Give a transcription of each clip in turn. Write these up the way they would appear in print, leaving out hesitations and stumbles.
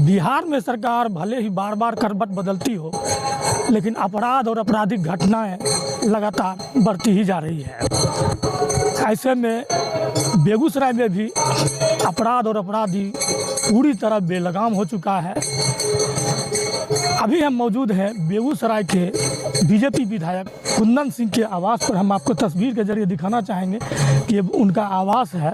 बिहार में सरकार भले ही बार बार करवट बदलती हो, लेकिन अपराध और आपराधिक घटनाएं लगातार बढ़ती ही जा रही है। ऐसे में बेगूसराय में भी अपराध और अपराधी पूरी तरह बेलगाम हो चुका है। अभी हम मौजूद हैं बेगूसराय के बीजेपी विधायक कुंदन सिंह के आवास पर। हम आपको तस्वीर के जरिए दिखाना चाहेंगे कि ये उनका आवास है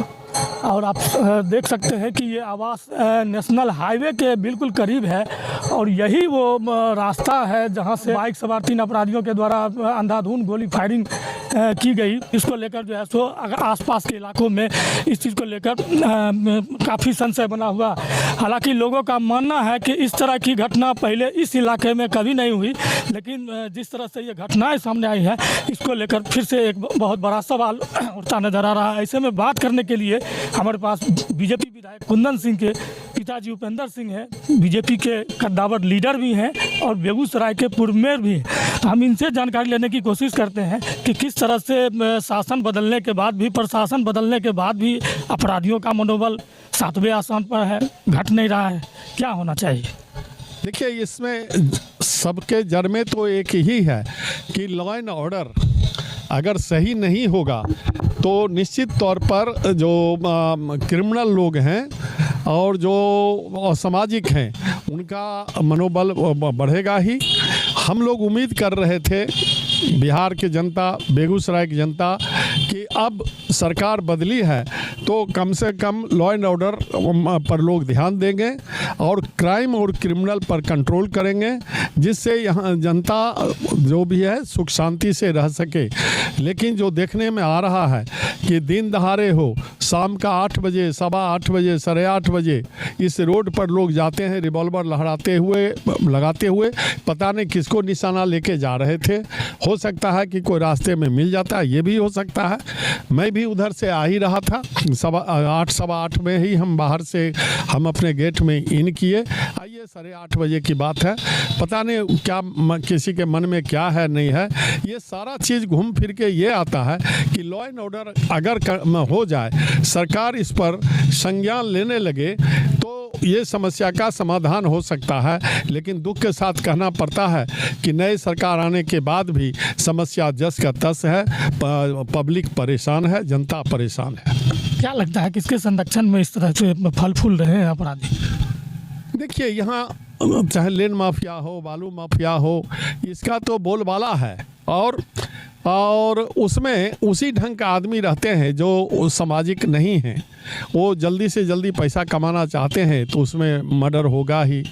और आप देख सकते हैं कि ये आवास नेशनल हाईवे के बिल्कुल करीब है और यही वो रास्ता है जहां से बाइक सवार 3 अपराधियों के द्वारा अंधाधुंध गोली फायरिंग की गई। इसको लेकर जो है सो आसपास के इलाकों में इस चीज़ को लेकर काफ़ी संशय बना हुआ। हालांकि लोगों का मानना है कि इस तरह की घटना पहले इस इलाके में कभी नहीं हुई, लेकिन जिस तरह से ये घटनाएं सामने आई है इसको लेकर फिर से एक बहुत बड़ा सवाल उठता नज़र आ रहा है। ऐसे में बात करने के लिए हमारे पास बीजेपी विधायक कुंदन सिंह के पिताजी उपेंद्र सिंह हैं, बीजेपी के कद्दावर लीडर भी हैं और बेगूसराय के पूर्व मेयर भी हैं। तो हम इनसे जानकारी लेने की कोशिश करते हैं कि किस तरह से शासन बदलने के बाद भी, प्रशासन बदलने के बाद भी अपराधियों का मनोबल 7वें आसमान पर है, घट नहीं रहा है। क्या होना चाहिए? देखिए, इसमें सबके जड़ में तो एक ही है कि लॉ एंड ऑर्डर अगर सही नहीं होगा तो निश्चित तौर पर जो क्रिमिनल लोग हैं और जो असामाजिक हैं उनका मनोबल बढ़ेगा ही। हम लोग उम्मीद कर रहे थे, बिहार की जनता, बेगूसराय की जनता, कि अब सरकार बदली है तो कम से कम लॉ एंड ऑर्डर पर लोग ध्यान देंगे और क्राइम और क्रिमिनल पर कंट्रोल करेंगे, जिससे यहाँ जनता जो भी है सुख शांति से रह सके। लेकिन जो देखने में आ रहा है कि दिन दहाड़े हो, शाम का 8 बजे, 8:15 बजे, 8:30 बजे इस रोड पर लोग जाते हैं रिवॉल्वर लहराते हुए, लगाते हुए, पता नहीं किसको निशाना लेके जा रहे थे। हो सकता है कि कोई रास्ते में मिल जाता है, ये भी हो सकता है। मैं भी उधर से आ ही रहा था, 8, 8:15 में ही हम बाहर से हम अपने गेट में इन किए। आइए, 8:30 बजे की बात है, पता नहीं क्या किसी के मन में क्या है नहीं है। ये सारा चीज़ घूम फिर के ये आता है कि लॉ एंड ऑर्डर अगर हो जाए, सरकार इस पर संज्ञान लेने लगे तो ये समस्या का समाधान हो सकता है। लेकिन दुख के साथ कहना पड़ता है कि नई सरकार आने के बाद भी समस्या जस का तस है, पब्लिक परेशान है, जनता परेशान है। क्या लगता है किसके संरक्षण में इस तरह से फल फूल रहे हैं अपराधी? देखिए, यहाँ चाहे लेन माफिया हो, बालू माफिया हो, इसका तो बोलबाला है और उसमें उसी ढंग का आदमी रहते हैं जो सामाजिक नहीं हैं। वो जल्दी से जल्दी पैसा कमाना चाहते हैं तो उसमें मर्डर होगा ही,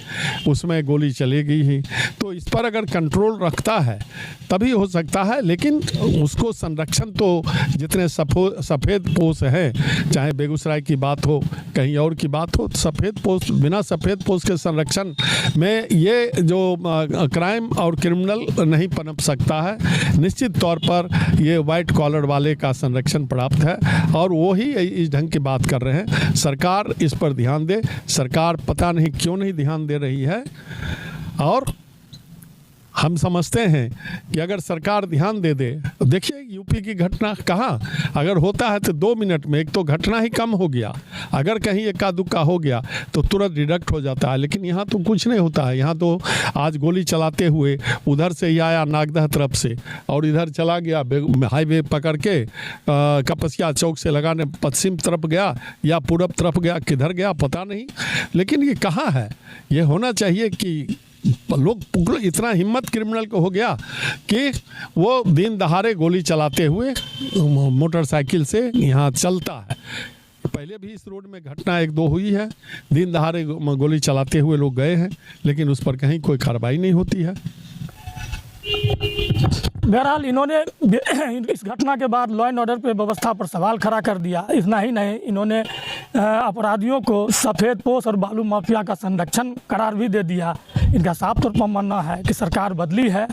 उसमें गोली चलेगी ही। तो इस पर अगर कंट्रोल रखता है तभी हो सकता है। लेकिन उसको संरक्षण तो जितने सफ़ेद पोश हैं, चाहे बेगूसराय की बात हो, कहीं और की बात हो, सफ़ेद पोश, बिना सफ़ेद पोश के संरक्षण में ये जो क्राइम और क्रिमिनल नहीं पनप सकता है। निश्चित तौर पर ये वाइट कॉलर वाले का संरक्षण प्राप्त है और वो ही इस ढंग की बात कर रहे हैं। सरकार इस पर ध्यान दे। सरकार पता नहीं क्यों नहीं ध्यान दे रही है और हम समझते हैं कि अगर सरकार ध्यान दे दे, देखिए यूपी की घटना कहाँ अगर होता है तो 2 मिनट में एक तो घटना ही कम हो गया, अगर कहीं एका दुक्का हो गया तो तुरंत डिडक्ट हो जाता है। लेकिन यहाँ तो कुछ नहीं होता है। यहाँ तो आज गोली चलाते हुए उधर से ही आया नागदह तरफ से और इधर चला गया, हाईवे पकड़ के कपसिया चौक से लगाने पश्चिम तरफ गया या पूरब तरफ गया, किधर गया पता नहीं। लेकिन ये कहाँ है? ये होना चाहिए कि लोग, इतना हिम्मत क्रिमिनल को हो गया कि वो दिन दहाड़े गोली चलाते हुए मोटरसाइकिल से यहाँ चलता है। पहले भी इस रोड में घटना 1-2 हुई है, दिन दहाड़े गोली चलाते हुए लोग गए हैं, लेकिन उस पर कहीं कोई कार्रवाई नहीं होती है। बहरहाल इन्होंने इस घटना के बाद लॉ एंड ऑर्डर पे व्यवस्था पर सवाल खड़ा कर दिया। इतना ही नहीं, इन्होंने अपराधियों को सफ़ेद पोश और बालू माफिया का संरक्षण करार भी दे दिया। इनका साफ तौर पर मानना है कि सरकार बदली है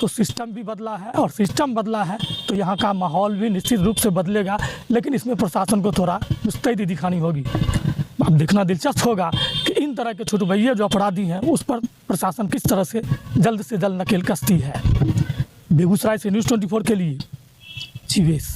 तो सिस्टम भी बदला है और सिस्टम बदला है तो यहाँ का माहौल भी निश्चित रूप से बदलेगा। लेकिन इसमें प्रशासन को थोड़ा मुस्तैदी दिखानी होगी। अब देखना दिलचस्प होगा कि इन तरह के छुटभैये जो अपराधी हैं उस पर प्रशासन किस तरह से जल्द नकेल कसती है। बेगूसराय से न्यूज़ 24 के लिए जीवेश।